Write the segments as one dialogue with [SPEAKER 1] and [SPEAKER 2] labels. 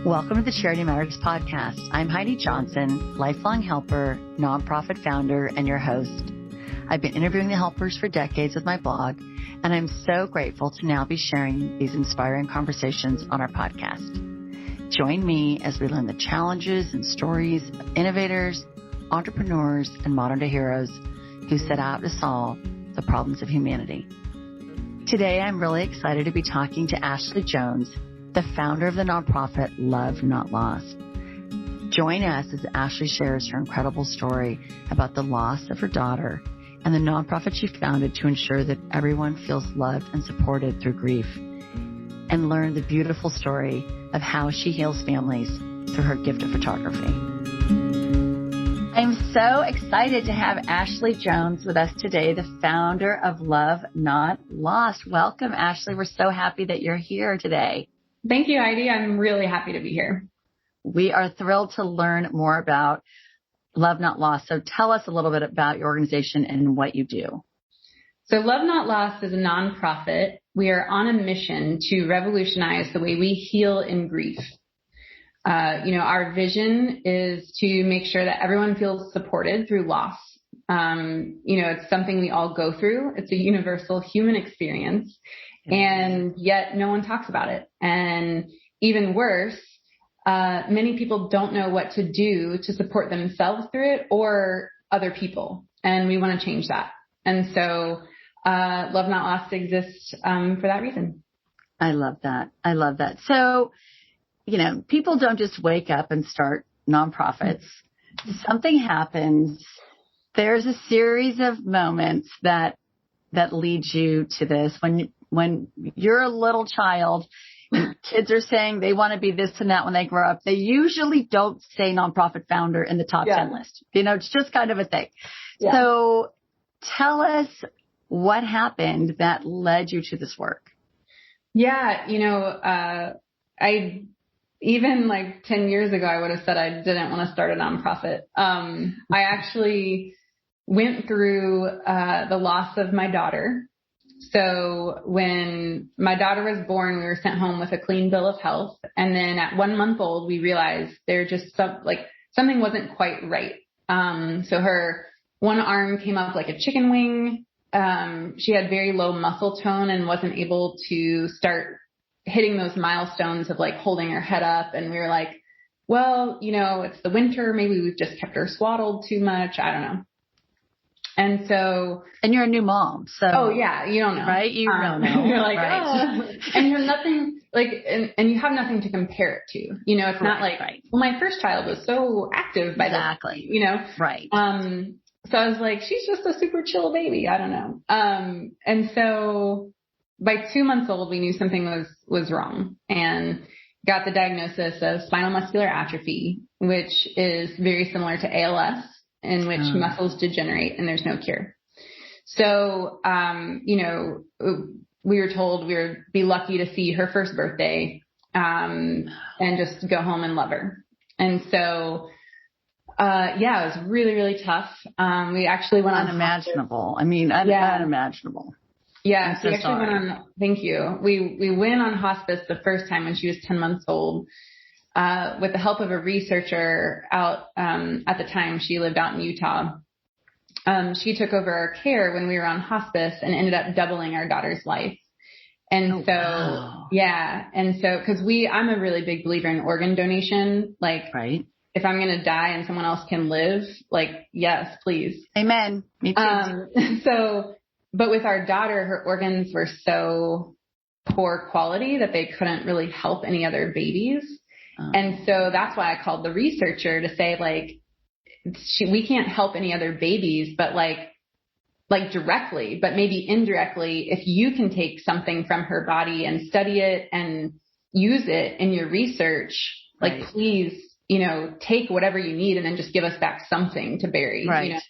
[SPEAKER 1] Welcome to the Charity Matters podcast. I'm Heidi Johnson, lifelong helper, nonprofit founder, and your host. I've been interviewing the helpers for decades with my blog, and I'm so grateful to now be sharing these inspiring conversations on our podcast. Join me as we learn the challenges and stories of innovators, entrepreneurs, and modern-day heroes who set out to solve the problems of humanity. Today, I'm really excited to be talking to Ashley Jones, the founder of the nonprofit Love Not Lost. Join us as Ashley shares her incredible story about the loss of her daughter and the nonprofit she founded to ensure that everyone feels loved and supported through grief, and learn the beautiful story of how she heals families through her gift of photography. I'm so excited to have Ashley Jones with us today, the founder of Love Not Lost. Welcome, Ashley. We're so happy that you're here today.
[SPEAKER 2] Thank you, Heidi. I'm really happy to be here.
[SPEAKER 1] We are thrilled to learn more about Love Not Lost. So tell us a little bit about your organization and what you do.
[SPEAKER 2] So Love Not Lost is a nonprofit. We are on a mission to revolutionize the way we heal in grief. Our vision is to make sure that everyone feels supported through loss. It's something we all go through. It's a universal human experience. And yet no one talks about it. And even worse, many people don't know what to do to support themselves through it or other people. And we want to change that. And so Love Not Lost exists for that reason.
[SPEAKER 1] I love that. I love that. So, people don't just wake up and start nonprofits. Something happens. There's a series of moments that lead you to this. When you're a little child and kids are saying they want to be this and that when they grow up, they usually don't say nonprofit founder in the top 10 list. It's just kind of a thing. Yeah. So tell us what happened that led you to this work.
[SPEAKER 2] Yeah. I even like 10 years ago, I would have said I didn't want to start a nonprofit. I actually went through the loss of my daughter. So when my daughter was born, we were sent home with a clean bill of health. And then at 1 month old, we realized something wasn't quite right. So her one arm came up like a chicken wing. She had very low muscle tone and wasn't able to start hitting those milestones of like holding her head up. And we were like, well, it's the winter. Maybe we've just kept her swaddled too much. I don't know. And
[SPEAKER 1] you're a new mom. So.
[SPEAKER 2] Oh yeah. You don't know.
[SPEAKER 1] Right. You don't know.
[SPEAKER 2] You're like,
[SPEAKER 1] right.
[SPEAKER 2] And you're nothing and you have nothing to compare it to, it's not like, well, my first child was so active by
[SPEAKER 1] exactly.
[SPEAKER 2] Right. So I was like, she's just a super chill baby. I don't know. And so by 2 months old, we knew something was wrong and got the diagnosis of spinal muscular atrophy, which is very similar to ALS, in which muscles degenerate and there's no cure. So, we were told we would be lucky to see her first birthday, and just go home and love her. And so, it was really, really tough. We actually went on
[SPEAKER 1] unimaginable. Unimaginable.
[SPEAKER 2] Yeah. So we actually went on, thank you. We went on hospice the first time when she was 10 months old. With the help of a researcher out, at the time she lived out in Utah. She took over our care when we were on hospice and ended up doubling our daughter's life. And wow. Yeah. And so, I'm a really big believer in organ donation. Right. If I'm going to die and someone else can live, yes, please.
[SPEAKER 1] Amen. Me too.
[SPEAKER 2] But with our daughter, her organs were so poor quality that they couldn't really help any other babies. And so that's why I called the researcher to say, we can't help any other babies, but directly, but maybe indirectly, if you can take something from her body and study it and use it in your research, please, take whatever you need and then just give us back something to bury.
[SPEAKER 1] Right.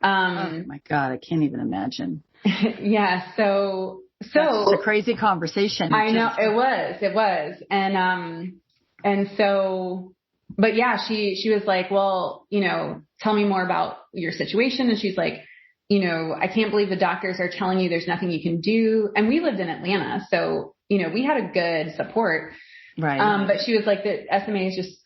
[SPEAKER 1] Oh my God, I can't even imagine.
[SPEAKER 2] Yeah. So
[SPEAKER 1] it's a crazy conversation.
[SPEAKER 2] I know it was. And so, but yeah, she was like, well, tell me more about your situation. And she's like, I can't believe the doctors are telling you there's nothing you can do. And we lived in Atlanta. So, we had a good support.
[SPEAKER 1] Right.
[SPEAKER 2] But she was like, the SMA is just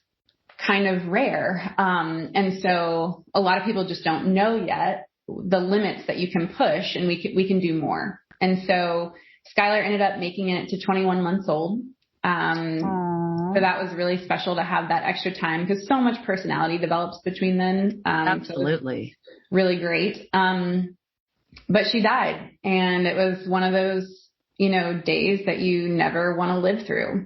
[SPEAKER 2] kind of rare. And so a lot of people just don't know yet the limits that you can push, and we can do more. And so Skylar ended up making it to 21 months old. So that was really special to have that extra time, because so much personality develops between then.
[SPEAKER 1] Absolutely.
[SPEAKER 2] So really great. But she died, and it was one of those, days that you never want to live through.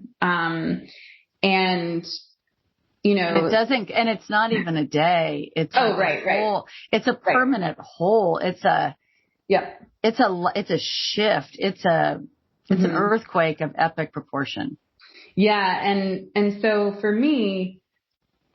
[SPEAKER 1] It doesn't, and it's not even a day. It's
[SPEAKER 2] right.
[SPEAKER 1] It's a permanent hole. It's a shift. It's an earthquake of epic proportion.
[SPEAKER 2] Yeah. And so for me,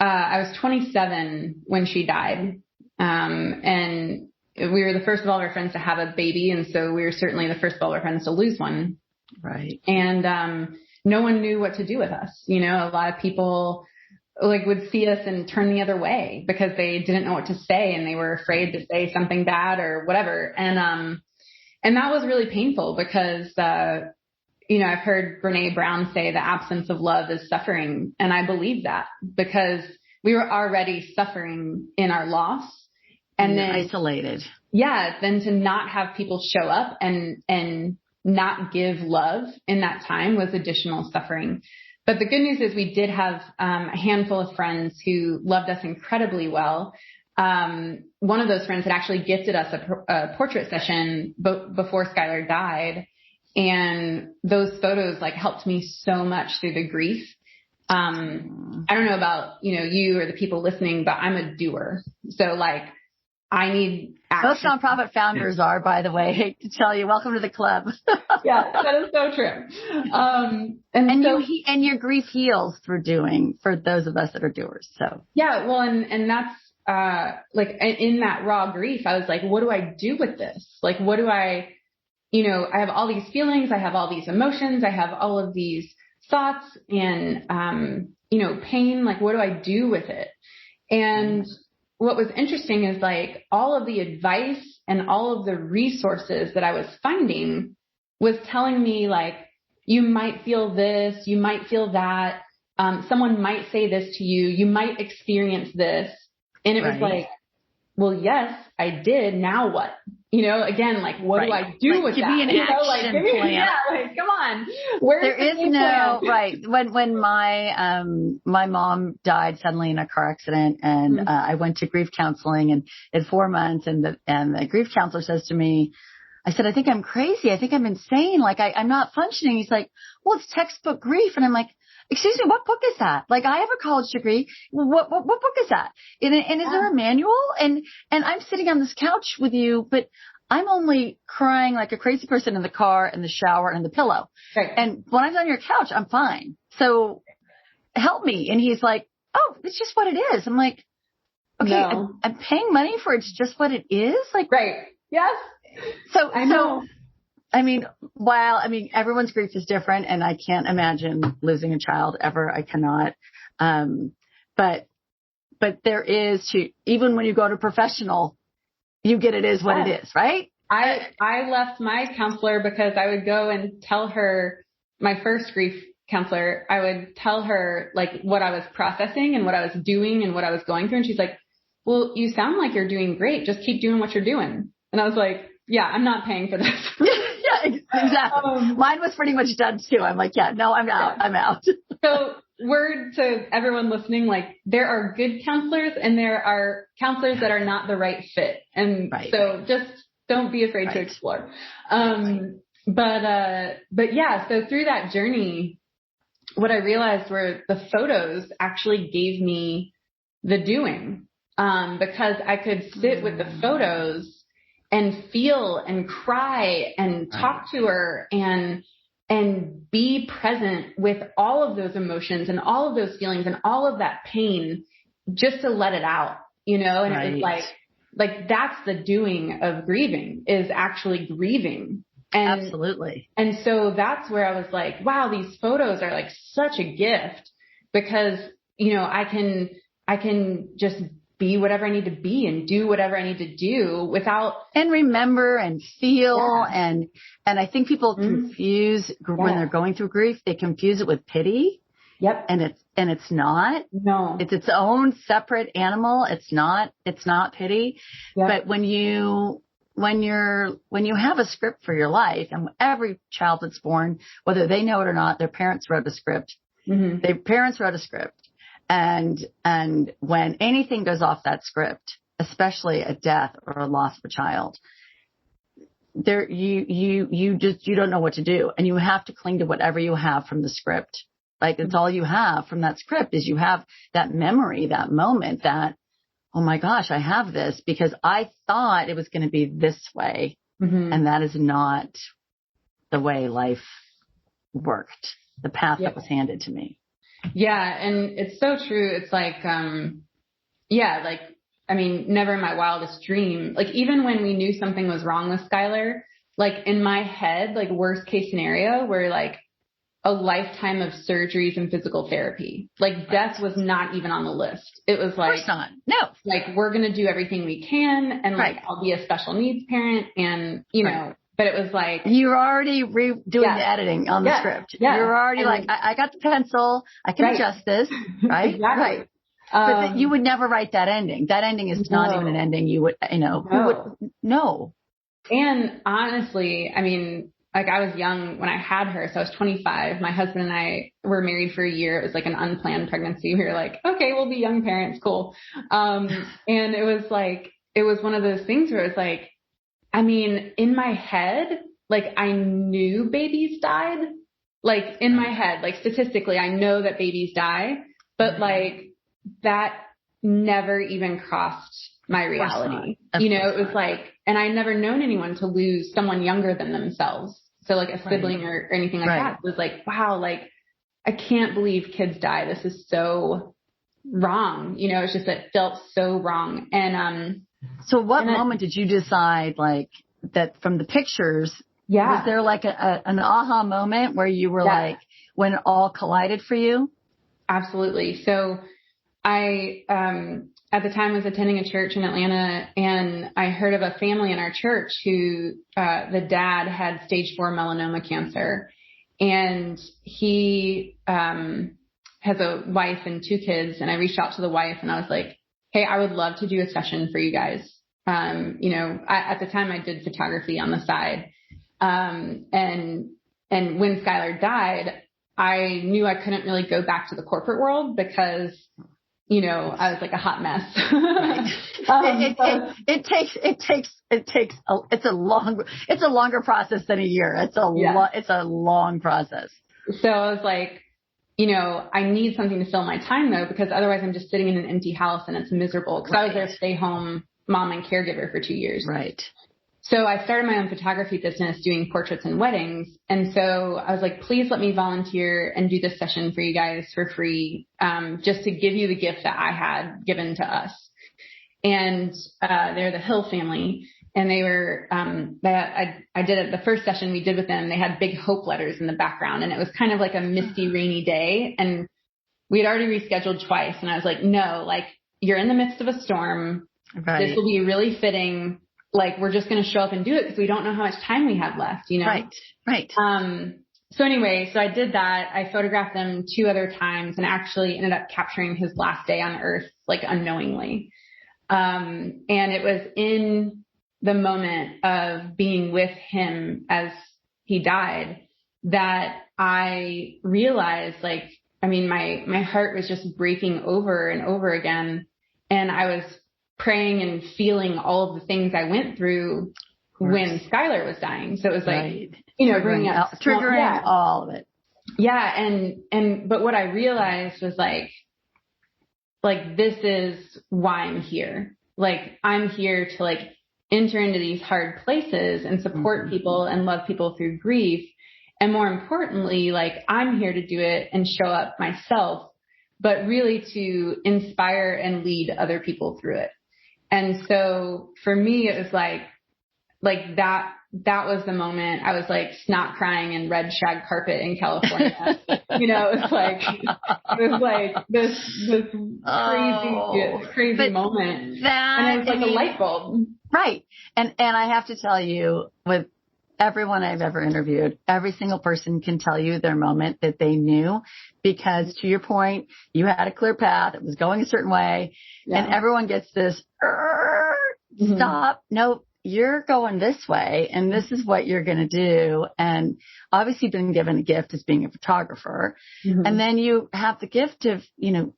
[SPEAKER 2] I was 27 when she died. And we were the first of all of our friends to have a baby. And so we were certainly the first of all of our friends to lose one.
[SPEAKER 1] Right.
[SPEAKER 2] And, no one knew what to do with us. A lot of people would see us and turn the other way because they didn't know what to say, and they were afraid to say something bad or whatever. And that was really painful because, I've heard Brene Brown say the absence of love is suffering. And I believe that, because we were already suffering in our loss, and then
[SPEAKER 1] isolated.
[SPEAKER 2] Yeah. Then to not have people show up and not give love in that time was additional suffering. But the good news is we did have a handful of friends who loved us incredibly well. One of those friends had actually gifted us a portrait session before Skylar died. And those photos helped me so much through the grief. I don't know about, you or the people listening, but I'm a doer. So I need action.
[SPEAKER 1] Most nonprofit founders are, by the way. I hate to tell you, welcome to the club.
[SPEAKER 2] Yeah, that is so true.
[SPEAKER 1] And your grief heals through doing, for those of us that are doers. So
[SPEAKER 2] yeah, well, and that's in that raw grief, I was like, what do I do with this? What do I have all these feelings, I have all these emotions, I have all of these thoughts and pain. What do I do with it? And what was interesting is all of the advice and all of the resources that I was finding was telling me you might feel this, you might feel that, someone might say this to you, you might experience this. And it was well, yes, I did. Now what? Again, what do I do with
[SPEAKER 1] give
[SPEAKER 2] that?
[SPEAKER 1] Me an action plan.
[SPEAKER 2] Yeah, come on.
[SPEAKER 1] There is no plan? When my mom died suddenly in a car accident, and I went to grief counseling, and in 4 months, and the grief counselor says to me, I said, I think I'm crazy. I think I'm insane. I'm not functioning. He's like, well, it's textbook grief. And I'm like, excuse me, what book is that? I have a college degree. What book is that? And is there a manual? And I'm sitting on this couch with you, but I'm only crying like a crazy person in the car, in the shower, and the pillow.
[SPEAKER 2] Right.
[SPEAKER 1] And when I'm on your couch, I'm fine. So help me. And he's like, oh, it's just what it is. I'm like, okay, no. I'm paying money for it's just what it is.
[SPEAKER 2] Right. Yes.
[SPEAKER 1] So I know. Everyone's grief is different, and I can't imagine losing a child ever. I cannot. But there is even when you go to professional, you get it is what it is, right?
[SPEAKER 2] I left my counselor because I would go and tell her, my first grief counselor, I would tell her what I was processing and what I was doing and what I was going through. And she's like, well, you sound like you're doing great. Just keep doing what you're doing. And I was like, yeah, I'm not paying for this.
[SPEAKER 1] Yeah, exactly. Mine was pretty much done too. I'm like, yeah, no, I'm out. Yeah. I'm out.
[SPEAKER 2] So word to everyone listening, there are good counselors and there are counselors that are not the right fit. And so just don't be afraid to explore. But yeah, so through that journey, what I realized were the photos actually gave me the doing, because I could sit with the photos and feel and cry and talk to her and be present with all of those emotions and all of those feelings and all of that pain, just to let it out, and it was that's the doing of grieving, is actually grieving. And absolutely. And so that's where I was like, wow, these photos are such a gift, because, I can just be whatever I need to be and do whatever I need to do without.
[SPEAKER 1] And remember and feel. Yeah. And I think people confuse when they're going through grief, they confuse it with pity.
[SPEAKER 2] Yep.
[SPEAKER 1] And it's not.
[SPEAKER 2] No.
[SPEAKER 1] It's its own separate animal. It's not pity.
[SPEAKER 2] Yep.
[SPEAKER 1] But when you have a script for your life, and every child that's born, whether they know it or not, their parents wrote a script.
[SPEAKER 2] Mm-hmm.
[SPEAKER 1] Their parents wrote a script. And when anything goes off that script, especially a death or a loss of a child, you don't know what to do. And you have to cling to whatever you have from the script. Like, it's all you have from that script is you have that memory, that moment that, oh my gosh, I have this because I thought it was going to be this way.
[SPEAKER 2] Mm-hmm.
[SPEAKER 1] And that is not the way life worked, the path that was handed to me.
[SPEAKER 2] Yeah. And it's so true. It's like, never in my wildest dream, like even when we knew something was wrong with Skylar, like in my head, like worst case scenario where like a lifetime of surgeries and physical therapy, like death was not even on the list. It was like,
[SPEAKER 1] of course not. No,
[SPEAKER 2] like we're going to do everything we can. And like, I'll be a special needs parent and, you know, but it was like,
[SPEAKER 1] you're already doing the editing on the script. Yeah. You're already like, I got the pencil. I can adjust this. Right.
[SPEAKER 2] Exactly.
[SPEAKER 1] Right. But you would never write that ending. That ending is not even an ending. You would, who would know?
[SPEAKER 2] And honestly, I mean, like I was young when I had her. So I was 25. My husband and I were married for a year. It was like an unplanned pregnancy. We were like, okay, we'll be young parents. Cool. And it was like, it was one of those things where it's like, I mean, in my head, like I knew babies died, like in my head, like statistically, I know that babies die, but like that never even crossed my reality. It was like, and I never known anyone to lose someone younger than themselves. So like a sibling or anything like that. It was like, wow, like I can't believe kids die. This is so wrong. It's just, it felt so wrong. And,
[SPEAKER 1] so what moment did you decide like that from the pictures? Yeah. Was there like an aha moment where you were like, when it all collided for you?
[SPEAKER 2] Absolutely. So I, at the time was attending a church in Atlanta and I heard of a family in our church who, the dad had stage 4 melanoma cancer and he, has a wife and 2 kids. And I reached out to the wife and I was like, hey, I would love to do a session for you guys. At the time I did photography on the side. And when Skylar died, I knew I couldn't really go back to the corporate world because, I was like a hot mess.
[SPEAKER 1] It's a longer process than a year. It's a long process.
[SPEAKER 2] So I was like, I need something to fill my time though, because otherwise I'm just sitting in an empty house and it's miserable. Cause I was their stay home mom and caregiver for 2 years.
[SPEAKER 1] Right.
[SPEAKER 2] So I started my own photography business doing portraits and weddings. And so I was like, please let me volunteer and do this session for you guys for free. Just to give you the gift that I had given to us. And, they're the Hill family. And they were, I did it. The first session we did with them, they had big hope letters in the background and it was kind of like a misty, rainy day. And we had already rescheduled twice. And I was like, no, like you're in the midst of a storm. Right. This will be really fitting. Like we're just going to show up and do it because we don't know how much time we have left,
[SPEAKER 1] Right.
[SPEAKER 2] So anyway, so I did that. I photographed them 2 other times and actually ended up capturing his last day on earth, like unknowingly. And it was in the moment of being with him as he died that I realized my heart was just breaking over and over again. And I was praying and feeling all of the things I went through when Skylar was dying. So it was like,
[SPEAKER 1] triggering all of it.
[SPEAKER 2] Yeah. But what I realized was like, this is why I'm here. Like, I'm here to like enter into these hard places and support people and love people through grief. And more importantly, like I'm here to do it and show up myself, but really to inspire and lead other people through it. And so for me, it was like that was the moment I was like snot crying in red shag carpet in California. It was like this crazy moment. And it was like a light bulb.
[SPEAKER 1] Right. And I have to tell you everyone I've ever interviewed, every single person can tell you their moment that they knew, because to your point, you had a clear path. It was going a certain way, and everyone gets this, stop. Nope. You're going this way, and this is what you're going to do. And obviously you've been given a gift as being a photographer. And then you have the gift of,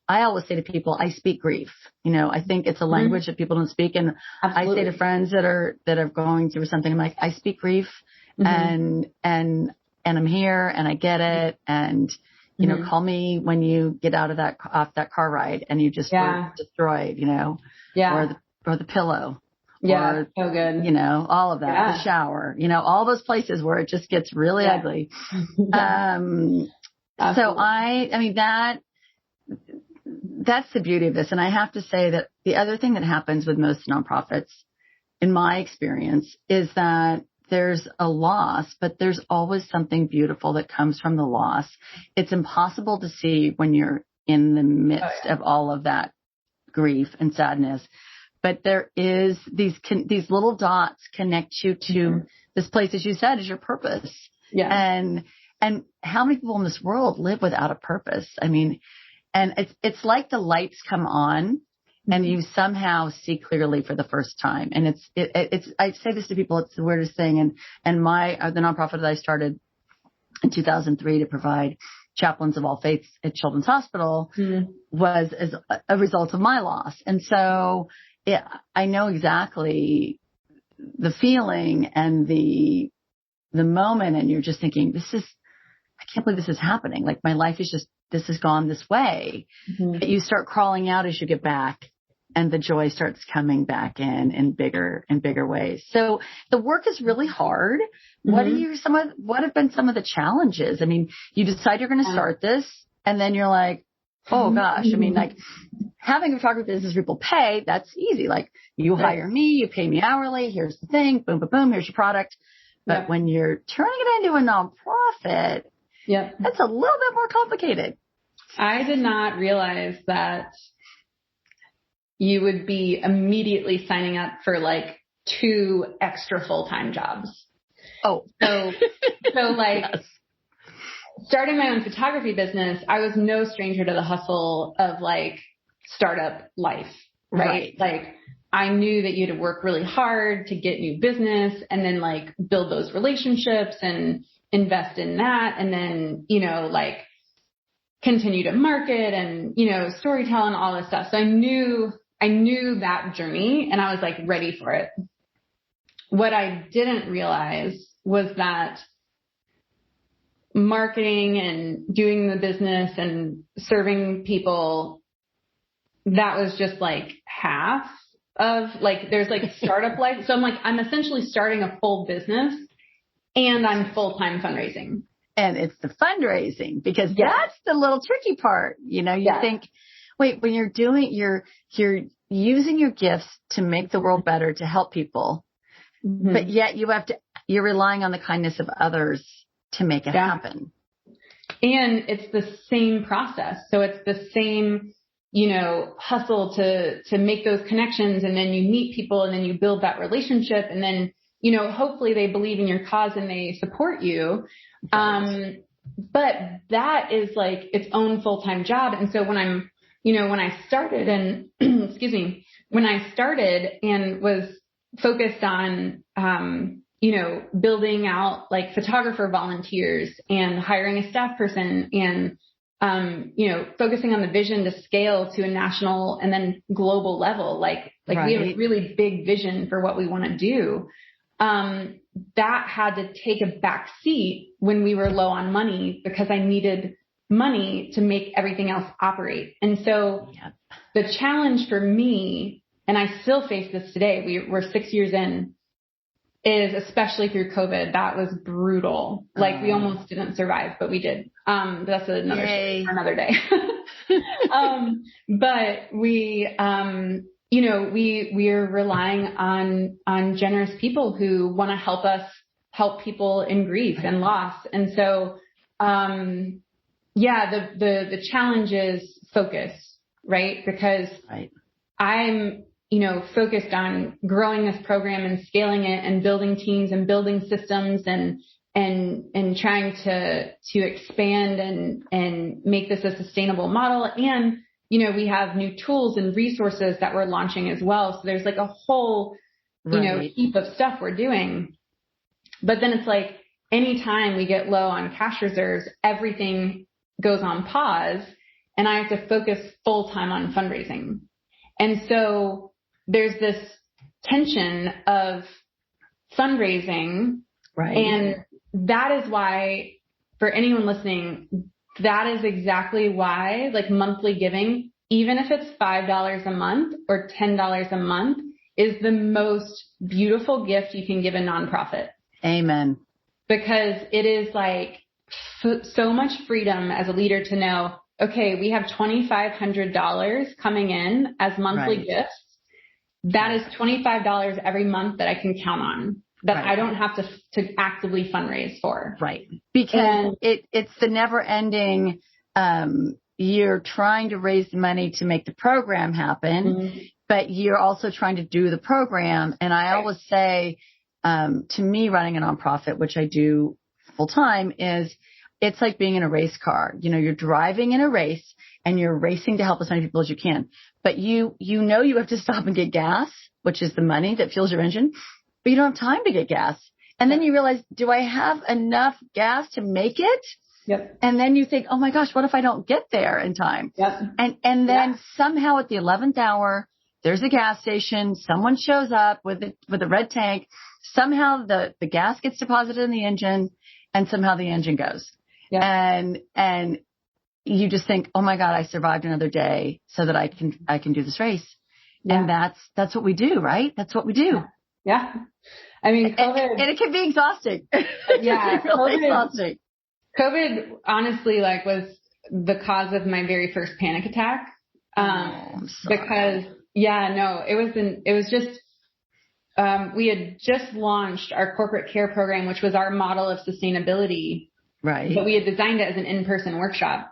[SPEAKER 1] I always say to people, I speak grief. I think it's a language that people don't speak. And Absolutely. I say to friends that are going through something, I'm like, I speak grief and I'm here and I get it. And, call me when you get off that car ride and you just were destroyed, or the pillow.
[SPEAKER 2] Yeah,
[SPEAKER 1] or,
[SPEAKER 2] so good.
[SPEAKER 1] All of that, the shower, all those places where it just gets really ugly. So I mean, that's the beauty of this. And I have to say that the other thing that happens with most nonprofits, in my experience, is that there's a loss, but there's always something beautiful that comes from the loss. It's impossible to see when you're in the midst of all of that grief and sadness. But there is these little dots connect you to this place, as you said, is your purpose. Yeah. And how many people in this world live without a purpose? I mean, and it's like the lights come on and you somehow see clearly for the first time. And it's I say this to people, it's the weirdest thing. And the nonprofit that I started in 2003 to provide chaplains of all faiths at Children's Hospital was as a result of my loss. And so I know exactly the feeling and the moment, and you're just thinking, I can't believe this is happening. Like my life this has gone this way. But you start crawling out as you get back, and the joy starts coming back in bigger and bigger ways. So the work is really hard. What have been some of the challenges? I mean, you decide you're going to start this, and then you're like, oh gosh. I mean, like having a photography business people pay, that's easy. Like you hire me, you pay me hourly. Here's the thing. Boom, boom, boom. Here's your product. But when you're turning it into a nonprofit, that's a little bit more complicated.
[SPEAKER 2] I did not realize that you would be immediately signing up for like 2 extra full-time jobs.
[SPEAKER 1] Oh,
[SPEAKER 2] so like starting my own photography business, I was no stranger to the hustle of like startup life, right? Like I knew that you had to work really hard to get new business and then like build those relationships and invest in that. And then, like continue to market and, storytell and all this stuff. So I knew that journey and I was like ready for it. What I didn't realize was that marketing and doing the business and serving people, that was just like half of like, there's like startup life. So I'm essentially starting a full business and I'm full-time fundraising.
[SPEAKER 1] And it's the fundraising because that's the little tricky part. You think, wait, when you're using your gifts to make the world better, to help people, but yet you're relying on the kindness of others to make it happen.
[SPEAKER 2] And it's the same process. So it's the same, hustle to make those connections. And then you meet people and then you build that relationship. And then, hopefully they believe in your cause and they support you. But that is like its own full-time job. And so when I started and, when I started and was focused on, building out like photographer volunteers and hiring a staff person and, focusing on the vision to scale to a national and then global level, like we have a really big vision for what we want to do. That had to take a back seat when we were low on money because I needed money to make everything else operate. And so the challenge for me, and I still face this today, we're 6 years in, is especially through COVID, that was brutal. Like we almost didn't survive, but we did. That's another story for another day. But we are relying on generous people who want to help us help people in grief and loss. And so, the challenge is focus, right? Because I'm focused on growing this program and scaling it and building teams and building systems and trying to expand and make this a sustainable model. And, we have new tools and resources that we're launching as well. So there's like a whole, heap of stuff we're doing. But then it's like anytime we get low on cash reserves, everything goes on pause and I have to focus full time on fundraising. And so there's this tension of fundraising.
[SPEAKER 1] Right.
[SPEAKER 2] And that is why, for anyone listening, that is exactly why, like, monthly giving, even if it's $5 a month or $10 a month, is the most beautiful gift you can give a nonprofit.
[SPEAKER 1] Amen.
[SPEAKER 2] Because it is like so much freedom as a leader to know, okay, we have $2,500 coming in as monthly gifts. That is $25 every month that I can count on, that I don't have to actively fundraise for.
[SPEAKER 1] Right. Because it's the never ending, you're trying to raise the money to make the program happen, but you're also trying to do the program. And I always say, to me, running a nonprofit, which I do full time, it's like being in a race car. You're driving in a race and you're racing to help as many people as you can, but you have to stop and get gas, which is the money that fuels your engine, but you don't have time to get gas. And then you realize, do I have enough gas to make it?
[SPEAKER 2] Yep.
[SPEAKER 1] And then you think, oh my gosh, what if I don't get there in time?
[SPEAKER 2] Yep.
[SPEAKER 1] And then somehow at the 11th hour, there's a gas station, someone shows up with a red tank. Somehow the gas gets deposited in the engine and somehow the engine goes. Yeah. And you just think, oh my God, I survived another day so that I can do this race. Yeah. And that's what we do, right? That's what we do.
[SPEAKER 2] Yeah. I mean, COVID.
[SPEAKER 1] And it can be exhausting.
[SPEAKER 2] Yeah.
[SPEAKER 1] Really exhausting.
[SPEAKER 2] COVID honestly, was the cause of my very first panic attack. Because it was just, we had just launched our corporate care program, which was our model of sustainability.
[SPEAKER 1] Right.
[SPEAKER 2] But we had designed it as an in-person workshop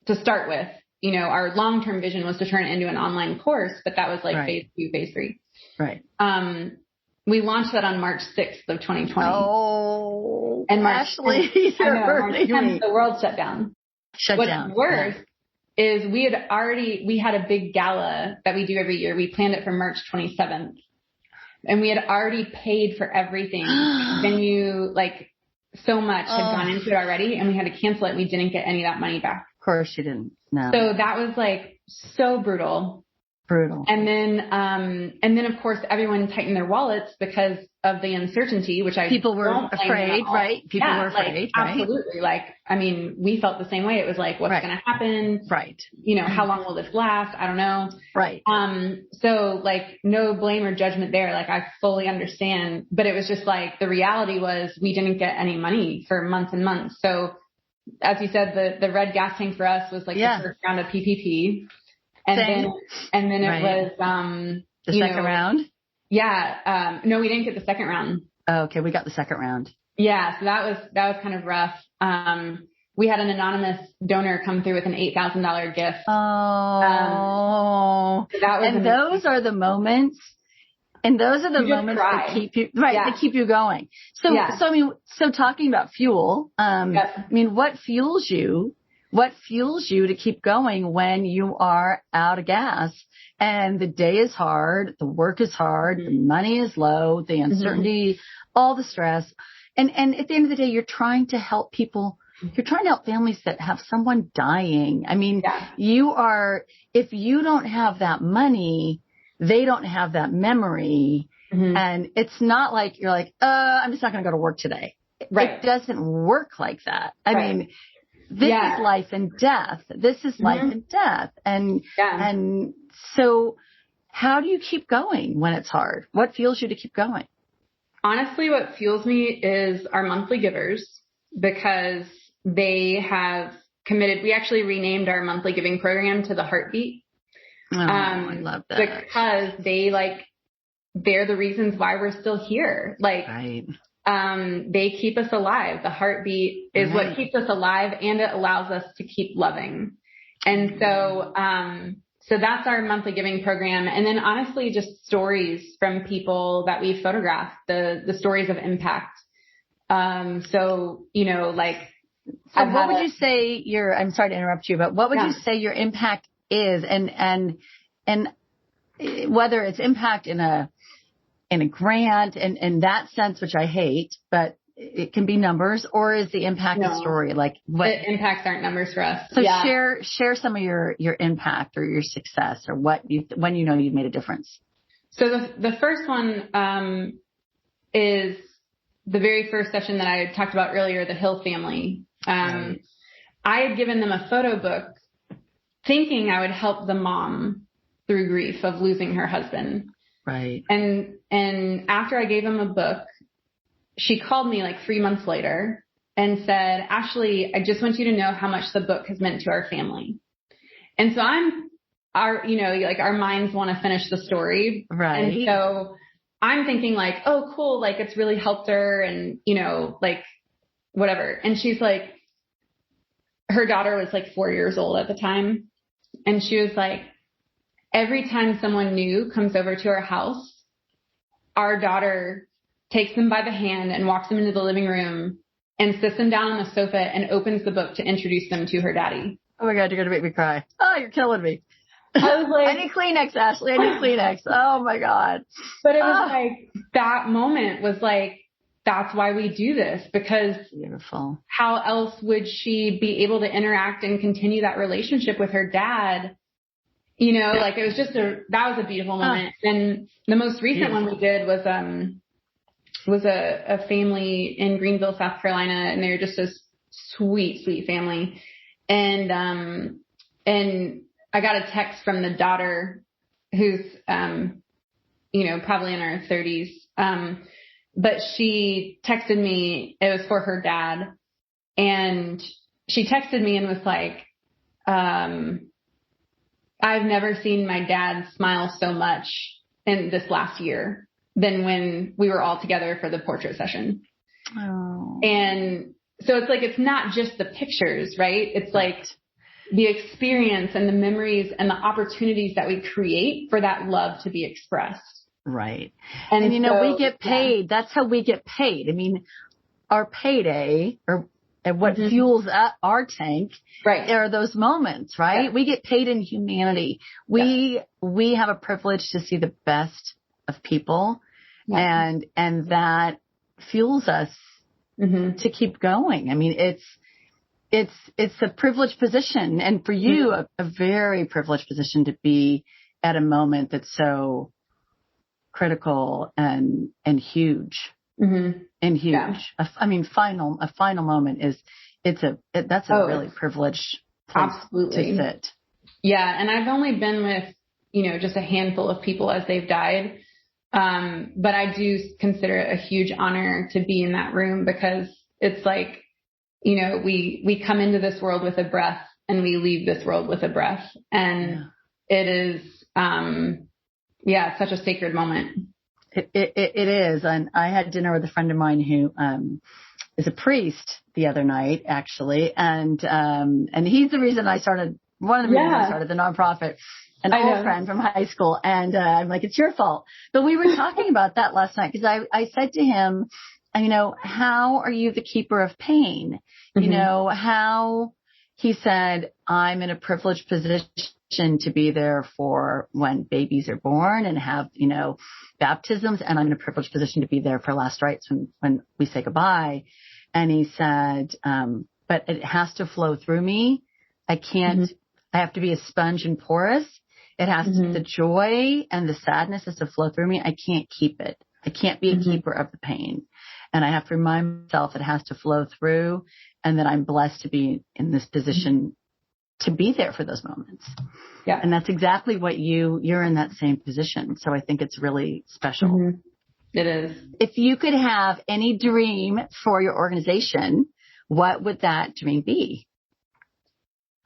[SPEAKER 2] to start with. Our long-term vision was to turn it into an online course, but that was phase 2, phase 3.
[SPEAKER 1] Right.
[SPEAKER 2] We launched that on March 6th of 2020.
[SPEAKER 1] Oh,
[SPEAKER 2] and
[SPEAKER 1] Ashley,
[SPEAKER 2] March 10th, the world shut down.
[SPEAKER 1] What's
[SPEAKER 2] worse is we had a big gala that we do every year. We planned it for March 27th. And we had already paid for everything. Venue, so much had gone into it already, and we had to cancel it, and we didn't get any of that money back.
[SPEAKER 1] Of course you didn't. No.
[SPEAKER 2] So that was so brutal.
[SPEAKER 1] Brutal.
[SPEAKER 2] And then of course everyone tightened their wallets because of the uncertainty, which
[SPEAKER 1] people were afraid, right? People were afraid, right?
[SPEAKER 2] Absolutely. We felt the same way. It was what's going to happen?
[SPEAKER 1] Right.
[SPEAKER 2] How long will this last? I don't know.
[SPEAKER 1] Right.
[SPEAKER 2] So no blame or judgment there. I fully understand, but it was just the reality was we didn't get any money for months and months. So as you said, the red gas tank for us was the first round of PPP. And then it was,
[SPEAKER 1] the second round.
[SPEAKER 2] Yeah. No, we didn't get the second round.
[SPEAKER 1] Oh, okay. We got the second round.
[SPEAKER 2] Yeah. So that was kind of rough. We had an anonymous donor come through with an $8,000 gift.
[SPEAKER 1] Oh, that was amazing. Those are the moments. And those are the moments that keep you, that keep you going. So talking about fuel, what fuels you? What fuels you to keep going when you are out of gas and the day is hard, the work is hard, the money is low, the uncertainty, all the stress. And at the end of the day, you're trying to help people. You're trying to help families that have someone dying. I mean, if you don't have that money, they don't have that memory. And it's not like you're I'm just not going to go to work today. Right. It doesn't work like that. I mean, this is life and death. This is life and death. And so how do you keep going when it's hard? What fuels you to keep going?
[SPEAKER 2] Honestly, what fuels me is our monthly givers, because they have committed. We actually renamed our monthly giving program to the Heartbeat.
[SPEAKER 1] Oh, I love that.
[SPEAKER 2] Because they're the reasons why we're still here. Right. They keep us alive. The heartbeat is what keeps us alive, and it allows us to keep loving. And so so that's our monthly giving program. And then honestly, just stories from people that we photographed, the stories of impact. So, you know, like,
[SPEAKER 1] so what would you say I'm sorry to interrupt you, but what would you say your impact is? And whether it's impact in a grant and in that sense, which I hate, but it can be numbers, or is the impact a story? Like what
[SPEAKER 2] the impacts aren't numbers for us.
[SPEAKER 1] So share some of your impact or your success or when you know you've made a difference.
[SPEAKER 2] So the first one, is the very first session that I talked about earlier, the Hill family. Right. I had given them a photo book thinking I would help the mom through grief of losing her husband.
[SPEAKER 1] Right.
[SPEAKER 2] And after I gave them a book, she called me like 3 months later and said, Ashley, I just want you to know how much the book has meant to our family. And so our minds want to finish the story.
[SPEAKER 1] Right.
[SPEAKER 2] And so I'm thinking like, oh, cool. Like it's really helped her and, you know, like whatever. And she's like, her daughter was like 4 years old at the time. And she was like, every time someone new comes over to our house, our daughter takes them by the hand and walks them into the living room and sits them down on the sofa and opens the book to introduce them to her daddy.
[SPEAKER 1] Oh my God, you're going to make me cry. Oh, you're killing me.
[SPEAKER 2] I was like,
[SPEAKER 1] I need Kleenex, Ashley. I need Kleenex. Oh my God.
[SPEAKER 2] But it was like, that moment was like, that's why we do this, because
[SPEAKER 1] beautiful.
[SPEAKER 2] How else would she be able to interact and continue that relationship with her dad? You know, like it was just that was a beautiful moment. And the most recent one we did was a family in Greenville, South Carolina, and they were just a sweet, sweet family. And I got a text from the daughter who's, you know, probably in her 30s. But she texted me, it was for her dad. And she texted me and was like, I've never seen my dad smile so much in this last year than when we were all together for the portrait session.
[SPEAKER 1] Oh.
[SPEAKER 2] And so it's like, it's not just the pictures, right? It's like the experience and the memories and the opportunities that we create for that love to be expressed.
[SPEAKER 1] Right. And you know, we get paid. Yeah. That's how we get paid. I mean, our payday and what fuels our tank are those moments, right? Yeah. We get paid in humanity. We have a privilege to see the best of people and that fuels us to keep going. I mean, it's a privileged position, and for you, a very privileged position to be at a moment that's so critical and huge. And huge. Yeah. I mean, a final moment that's a really privileged place to sit.
[SPEAKER 2] Yeah. And I've only been with, you know, just a handful of people as they've died. But I do consider it a huge honor to be in that room, because it's like, you know, we come into this world with a breath and we leave this world with a breath. And it is, it's such a sacred moment.
[SPEAKER 1] It is. And I had dinner with a friend of mine who is a priest the other night, actually. And he's the reason one of the reasons I started the nonprofit, an old friend from high school. And I'm like, it's your fault. But we were talking about that last night, because I said to him, you know, how are you the keeper of pain? You know, he said, I'm in a privileged position to be there for when babies are born and have, you know, baptisms. And I'm in a privileged position to be there for last rites when we say goodbye. And he said, but it has to flow through me. I can't, I have to be a sponge and porous. It has to, the joy and the sadness has to flow through me. I can't keep it. I can't be a keeper of the pain. And I have to remind myself it has to flow through, and that I'm blessed to be in this position to be there for those moments. Yeah. And that's exactly what you're in that same position. So I think it's really special.
[SPEAKER 2] It is.
[SPEAKER 1] If you could have any dream for your organization, what would that dream be?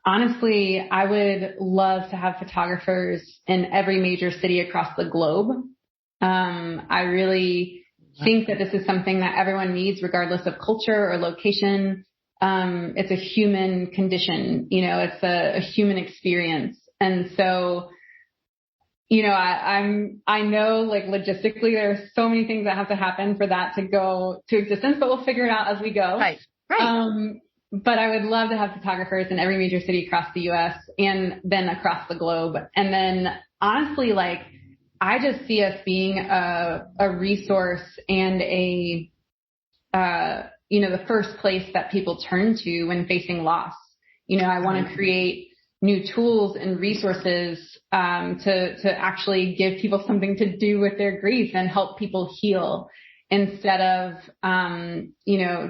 [SPEAKER 2] Honestly, I would love to have photographers in every major city across the globe. I really think that this is something that everyone needs, regardless of culture or location. It's a human condition, you know, it's a human experience. And so, I know like logistically there's so many things that have to happen for that to go to existence, but we'll figure it out as we go.
[SPEAKER 1] Right.
[SPEAKER 2] But I would love to have photographers in every major city across the US and then across the globe. And then honestly, like, I just see us being a resource and the first place that people turn to when facing loss. I want to create new tools and resources, to actually give people something to do with their grief and help people heal instead of,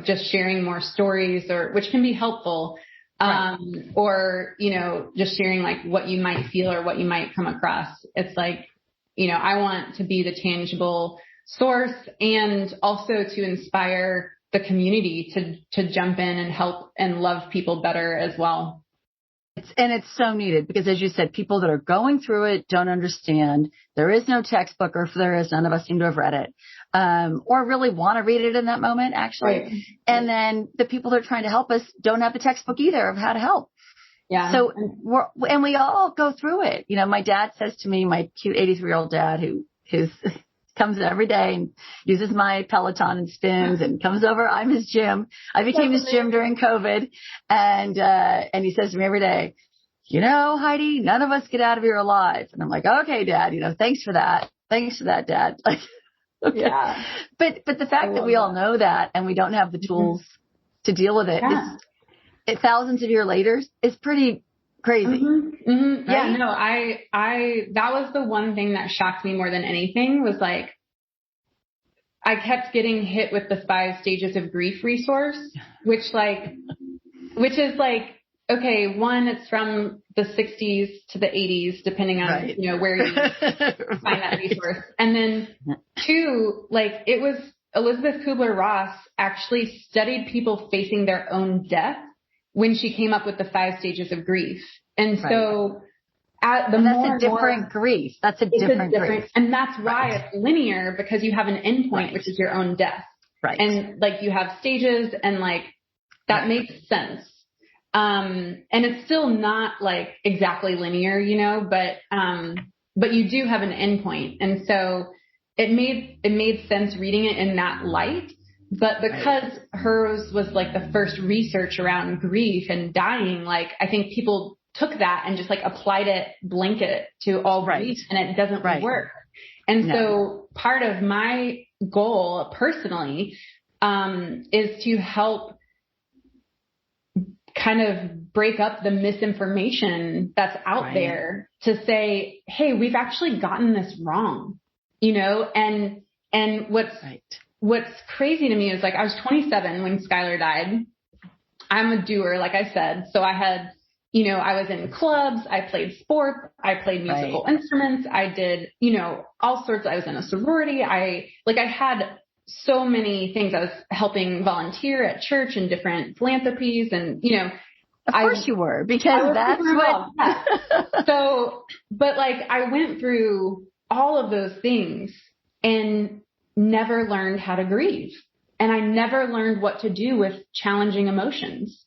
[SPEAKER 2] just sharing more stories which can be helpful, or, just sharing like what you might feel or what you might come across. It's like, I want to be the tangible source and also to inspire the community to jump in and help and love people better as well.
[SPEAKER 1] It's so needed because, as you said, people that are going through it don't understand. There is no textbook, or if there is, none of us seem to have read it, or really want to read it in that moment, actually. Right. And then the people that are trying to help us don't have the textbook either of how to help.
[SPEAKER 2] Yeah.
[SPEAKER 1] So we all go through it. My dad says to me, my cute 83-year-old dad who's comes every day and uses my Peloton and spins and comes over. I'm his gym. I became his gym during COVID. And he says to me every day, Heidi, none of us get out of here alive. And I'm like, okay, Dad, thanks for that. Thanks for that, Dad. Like, okay. Yeah. But the fact that we all know that and we don't have the tools to deal with it, thousands of years later, is pretty crazy.
[SPEAKER 2] Mm-hmm. Mm-hmm.
[SPEAKER 1] Right?
[SPEAKER 2] Yeah, no, I that was the one thing that shocked me more than anything was like, I kept getting hit with the 5 stages of grief resource, which is like, okay, one, it's from the 60s to the 80s, depending on, where you find that resource. And then 2, like it was Elizabeth Kubler-Ross actually studied people facing their own death when she came up with the 5 stages of grief. And so that's a different
[SPEAKER 1] grief. That's a different grief.
[SPEAKER 2] And that's why it's linear, because you have an endpoint, which is your own death.
[SPEAKER 1] Right.
[SPEAKER 2] And like you have stages and like that makes sense. And it's still not like exactly linear, but you do have an endpoint. And so it made sense reading it in that light. But because hers was like the first research around grief and dying, like I think people took that and just like applied it blanket to all grief, and it doesn't work. And so part of my goal personally, is to help kind of break up the misinformation that's out there to say, hey, we've actually gotten this wrong, and what's crazy to me is like, I was 27 when Skylar died. I'm a doer, like I said. So I had, I was in clubs, I played sports, I played musical instruments. I did, all sorts. I was in a sorority. I had so many things. I was helping volunteer at church and different philanthropies and,
[SPEAKER 1] Of course you were, because that's what.
[SPEAKER 2] So, but like I went through all of those things and never learned how to grieve. And I never learned what to do with challenging emotions.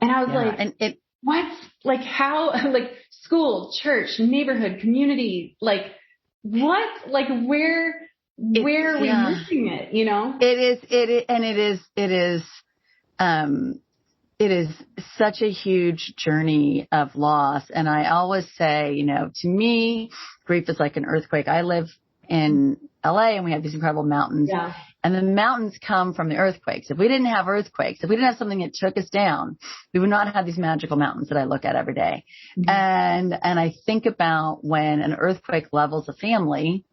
[SPEAKER 2] And I was what? Like how, like school, church, neighborhood, community, like what? Like where are we missing it?
[SPEAKER 1] It is such a huge journey of loss. And I always say, to me, grief is like an earthquake. I live in LA and we have these incredible mountains, and the mountains come from the earthquakes. If we didn't have earthquakes, if we didn't have something that took us down, we would not have these magical mountains that I look at every day. Mm-hmm. And I think about when an earthquake levels a family,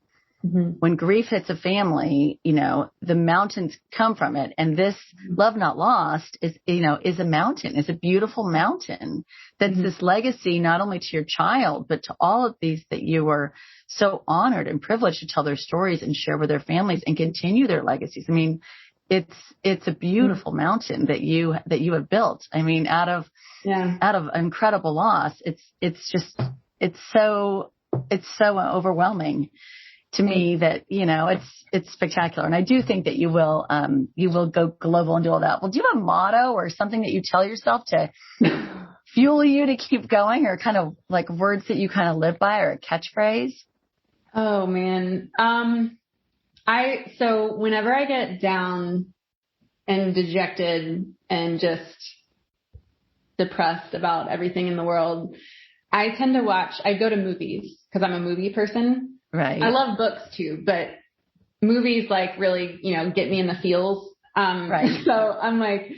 [SPEAKER 1] when grief hits a family, the mountains come from it. And this love not lost is a mountain. It's a beautiful mountain that's this legacy, not only to your child, but to all of these that you were so honored and privileged to tell their stories and share with their families and continue their legacies. I mean, it's a beautiful mountain that you have built. I mean, out of incredible loss, it's so overwhelming to me that, it's spectacular. And I do think that you will go global and do all that. Well, do you have a motto or something that you tell yourself to fuel you to keep going, or kind of like words that you kind of live by, or a catchphrase?
[SPEAKER 2] Oh man. So whenever I get down and dejected and just depressed about everything in the world, I go to movies because I'm a movie person.
[SPEAKER 1] Right.
[SPEAKER 2] I love books too, but movies like really, get me in the feels.
[SPEAKER 1] Right.
[SPEAKER 2] So I'm like,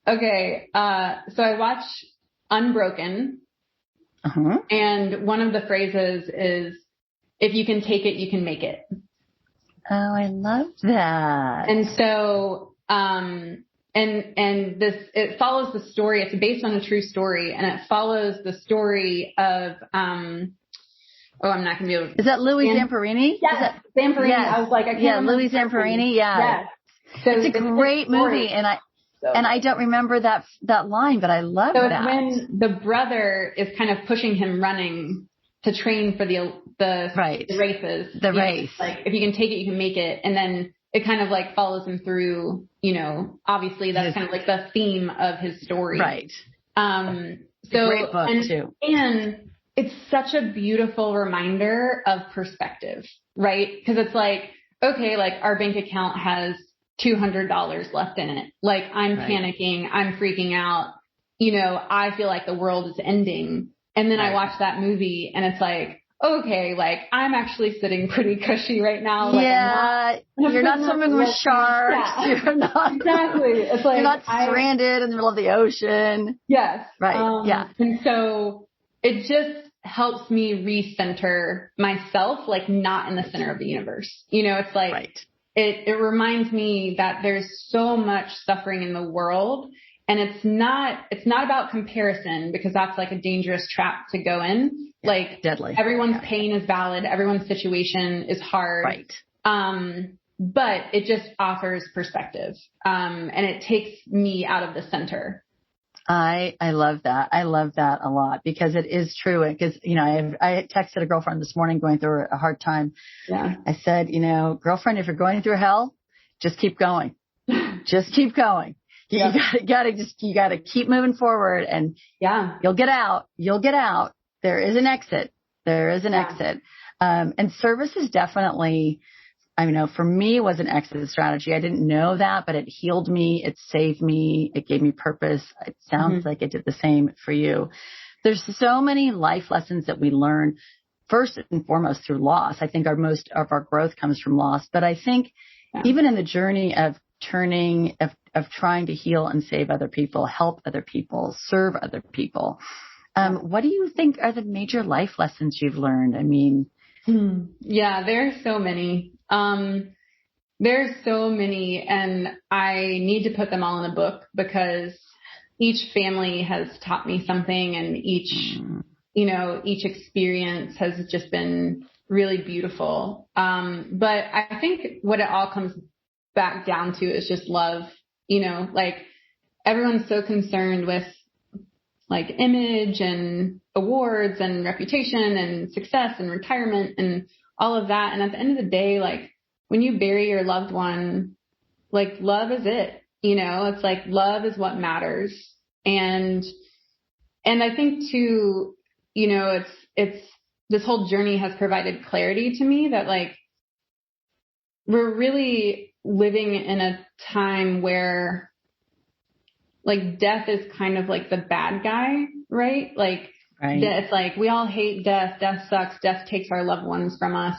[SPEAKER 2] okay. So I watch Unbroken.
[SPEAKER 1] Uh-huh.
[SPEAKER 2] And one of the phrases is, if you can take it, you can make it.
[SPEAKER 1] Oh, I love that.
[SPEAKER 2] And so, it follows the story. It's based on a true story, and it follows the story of, I'm not going to be able to.
[SPEAKER 1] Is that Louis Zamperini?
[SPEAKER 2] Yes, Zamperini.
[SPEAKER 1] Yes.
[SPEAKER 2] I was like, I can't remember.
[SPEAKER 1] Louis Zamperini. Yeah.
[SPEAKER 2] Yes. So
[SPEAKER 1] it's a great movie, and I don't remember that line, but I love that. So it's
[SPEAKER 2] when the brother is kind of pushing him running to train for the races.
[SPEAKER 1] The race.
[SPEAKER 2] Like, if you can take it, you can make it. And then it kind of like follows him through, obviously that's kind of like the theme of his story.
[SPEAKER 1] Right.
[SPEAKER 2] So,
[SPEAKER 1] great book too.
[SPEAKER 2] And it's such a beautiful reminder of perspective, right? Because it's like, okay, like our bank account has $200 left in it. Like I'm panicking, I'm freaking out. I feel like the world is ending. And then I watch that movie and it's like, okay, like I'm actually sitting pretty cushy right now. Like,
[SPEAKER 1] you're not swimming with sharks.
[SPEAKER 2] Yeah.
[SPEAKER 1] You're not
[SPEAKER 2] exactly. It's like
[SPEAKER 1] you're not stranded in the middle of the ocean.
[SPEAKER 2] Yes.
[SPEAKER 1] Right.
[SPEAKER 2] And so it just helps me recenter myself, like not in the center of the universe. It's like it reminds me that there's so much suffering in the world. And it's not about comparison, because that's like a dangerous trap to go in. Like
[SPEAKER 1] deadly.
[SPEAKER 2] Everyone's pain is valid. Everyone's situation is hard.
[SPEAKER 1] Right.
[SPEAKER 2] But it just offers perspective. And it takes me out of the center.
[SPEAKER 1] I love that. I love that a lot, because it is true. Because, I texted a girlfriend this morning going through a hard time.
[SPEAKER 2] Yeah.
[SPEAKER 1] I said, girlfriend, if you're going through hell, just keep going. Just keep going. You gotta keep moving forward, and you'll get out. There is an exit. And service is definitely, for me, was an exit strategy. I didn't know that, but it healed me. It saved me. It gave me purpose. It sounds like it did the same for you. There's so many life lessons that we learn, first and foremost through loss. I think most of our growth comes from loss, but I think even in the journey of trying to heal and save other people, help other people, serve other people. What do you think are the major life lessons you've learned?
[SPEAKER 2] Yeah, there's so many. There's so many, and I need to put them all in a book, because each family has taught me something, and each experience has just been really beautiful. But I think what it all comes back down to is just love. Like everyone's so concerned with like image and awards and reputation and success and retirement and all of that. And at the end of the day, like when you bury your loved one, like love is it, it's like love is what matters. And I think too, it's this whole journey has provided clarity to me that like we're really living in a time where like death is kind of like the bad guy, right? Like it's like we all hate death. Death sucks. Death takes our loved ones from us.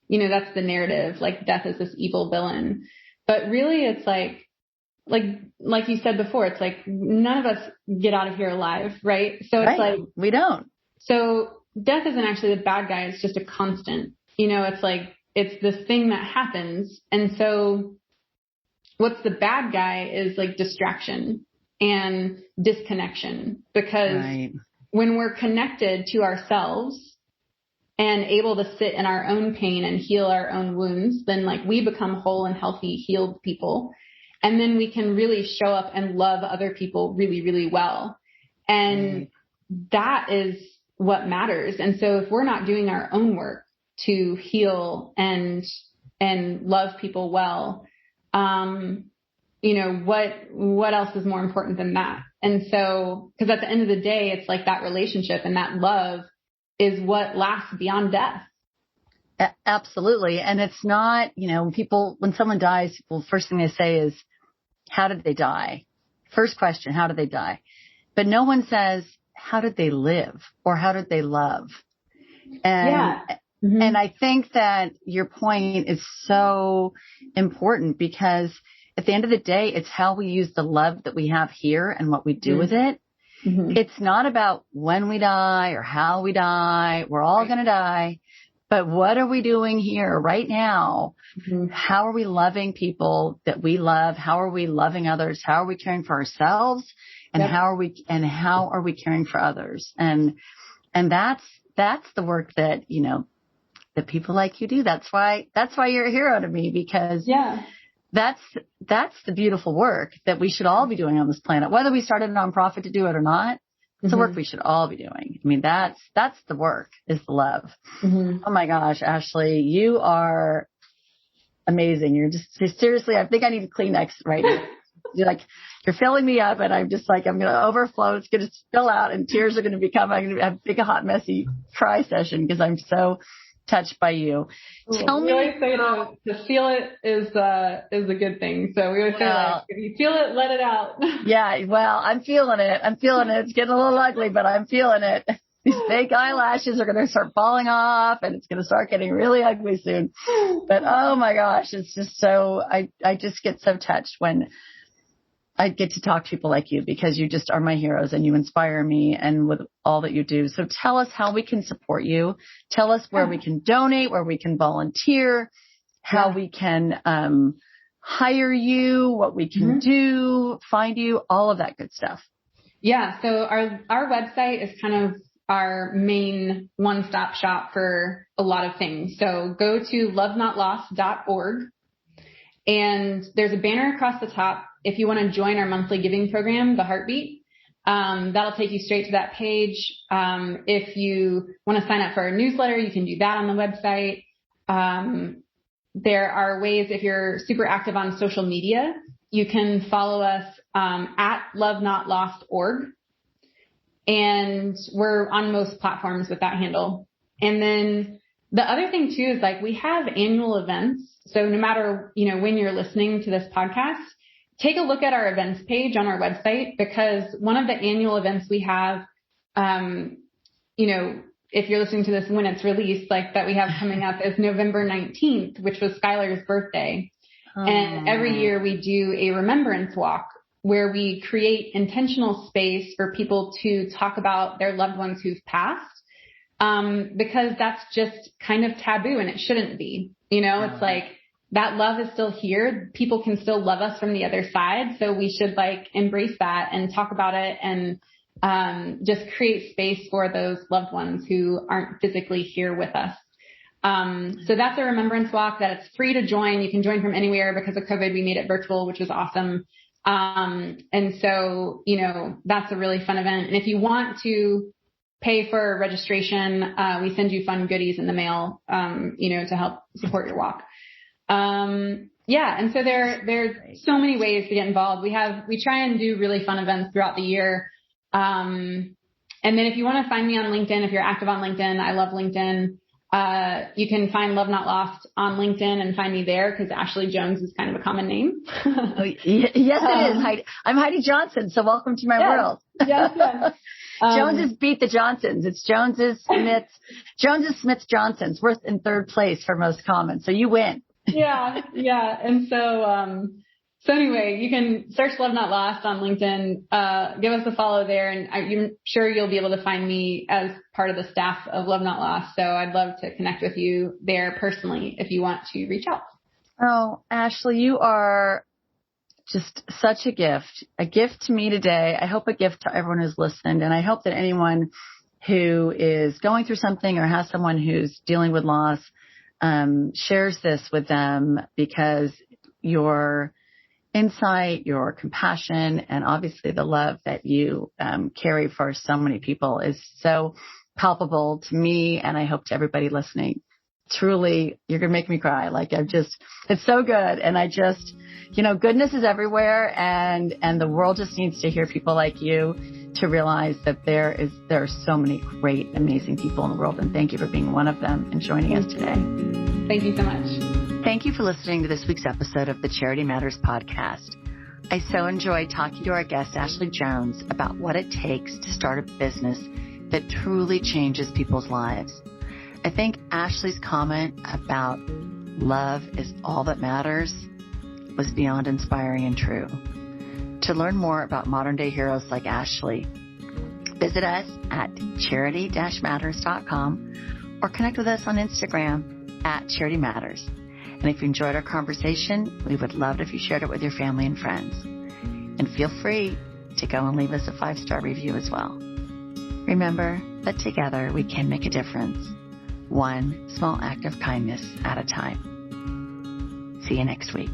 [SPEAKER 2] That's the narrative. Like death is this evil villain. But really it's like you said before, it's like none of us get out of here alive, right? So it's like
[SPEAKER 1] we don't.
[SPEAKER 2] So death isn't actually the bad guy. It's just a constant. It's like it's this thing that happens. And so what's the bad guy is like distraction and disconnection, because when we're connected to ourselves and able to sit in our own pain and heal our own wounds, then like we become whole and healthy, healed people. And then we can really show up and love other people really, really well. And that is what matters. And so if we're not doing our own work to heal and love people well, what else is more important than that? And so, because at the end of the day, it's like that relationship and that love is what lasts beyond death.
[SPEAKER 1] Absolutely. And it's not, when someone dies, well, first thing they say is, how did they die? First question, how did they die? But no one says, how did they live or how did they love? And, and I think that your point is so important because at the end of the day, it's how we use the love that we have here and what we do with it. It's not about when we die or how we die. We're all going to die. But what are we doing here right now? How are we loving people that we love? How are we loving others? How are we caring for ourselves? And how are we caring for others? And that's the work that, that people like you do. That's why you're a hero to me, because that's the beautiful work that we should all be doing on this planet, whether we started a nonprofit to do it or not. It's the work we should all be doing. I mean, that's the work, is the love. Oh my gosh, Ashley, you are amazing. You're just seriously, I think I need a Kleenex right now. You're filling me up and I'm just like, I'm going to overflow. It's going to spill out and tears are going to become, I'm going to have a big, hot, messy cry session because I'm so touched by you. Tell me.
[SPEAKER 2] We always say to feel it is a good thing. So we always say if you feel it, let it out.
[SPEAKER 1] Yeah. Well, I'm feeling it. It's getting a little ugly, but I'm feeling it. These fake eyelashes are going to start falling off and it's going to start getting really ugly soon. But oh my gosh, it's just so, I just get so touched when I get to talk to people like you, because you just are my heroes and you inspire me and with all that you do. So tell us how we can support you. Tell us where we can donate, where we can volunteer, how we can hire you, what we can do, find you, all of that good stuff.
[SPEAKER 2] Yeah. So our website is kind of our main one-stop shop for a lot of things. So go to lovenotlost.org and there's a banner across the top. If you want to join our monthly giving program, The Heartbeat, that'll take you straight to that page. If you want to sign up for our newsletter, you can do that on the website. There are ways, if you're super active on social media, you can follow us at lovenotlost.org. And we're on most platforms with that handle. And then the other thing too is we have annual events. So no matter, when you're listening to this podcast, take a look at our events page on our website, because one of the annual events we have, if you're listening to this when it's released, that we have coming up is November 19th, which was Skylar's birthday. And every year we do a remembrance walk where we create intentional space for people to talk about their loved ones who've passed. Because that's just kind of taboo and it shouldn't be, it's that love is still here. People can still love us from the other side. So we should embrace that and talk about it and, just create space for those loved ones who aren't physically here with us. So that's a remembrance walk that it's free to join. You can join from anywhere. Because of COVID, we made it virtual, which was awesome. And so, that's a really fun event. And if you want to pay for registration, we send you fun goodies in the mail, to help support your walk. And so there's so many ways to get involved. We try and do really fun events throughout the year. And then if you want to find me on LinkedIn, if you're active on LinkedIn, I love LinkedIn. You can find Love Not Lost on LinkedIn and find me there, because Ashley Jones is kind of a common name.
[SPEAKER 1] Yes, it is. Heidi. I'm Heidi Johnson. So welcome to my world.
[SPEAKER 2] Yes.
[SPEAKER 1] Joneses beat the Johnsons. It's Joneses, Smiths, Johnsons. We're in third place for most common. So you win.
[SPEAKER 2] Yeah. And so anyway, you can search Love Not Lost on LinkedIn, give us a follow there, and I'm sure you'll be able to find me as part of the staff of Love Not Lost. So I'd love to connect with you there personally if you want to reach out.
[SPEAKER 1] Oh, Ashley, you are just such a gift to me today. I hope a gift to everyone who's listened. And I hope that anyone who is going through something or has someone who's dealing with loss, shares this with them, because your insight, your compassion, and obviously the love that you carry for so many people is so palpable to me, and I hope to everybody listening. truly, you're going to make me cry. Like it's so good. And goodness is everywhere. And the world just needs to hear people like you to realize that there are so many great, amazing people in the world. And thank you for being one of them and joining us today.
[SPEAKER 2] Thank you so much.
[SPEAKER 1] Thank you for listening to this week's episode of the Charity Matters podcast. I so enjoyed talking to our guest, Ashley Jones, about what it takes to start a business that truly changes people's lives. I think Ashley's comment about love is all that matters was beyond inspiring and true. To learn more about modern day heroes like Ashley, visit us at charity-matters.com or connect with us on Instagram at Charity Matters. And if you enjoyed our conversation, we would love it if you shared it with your family and friends. And feel free to go and leave us a 5-star review as well. Remember that together we can make a difference, one small act of kindness at a time. See you next week.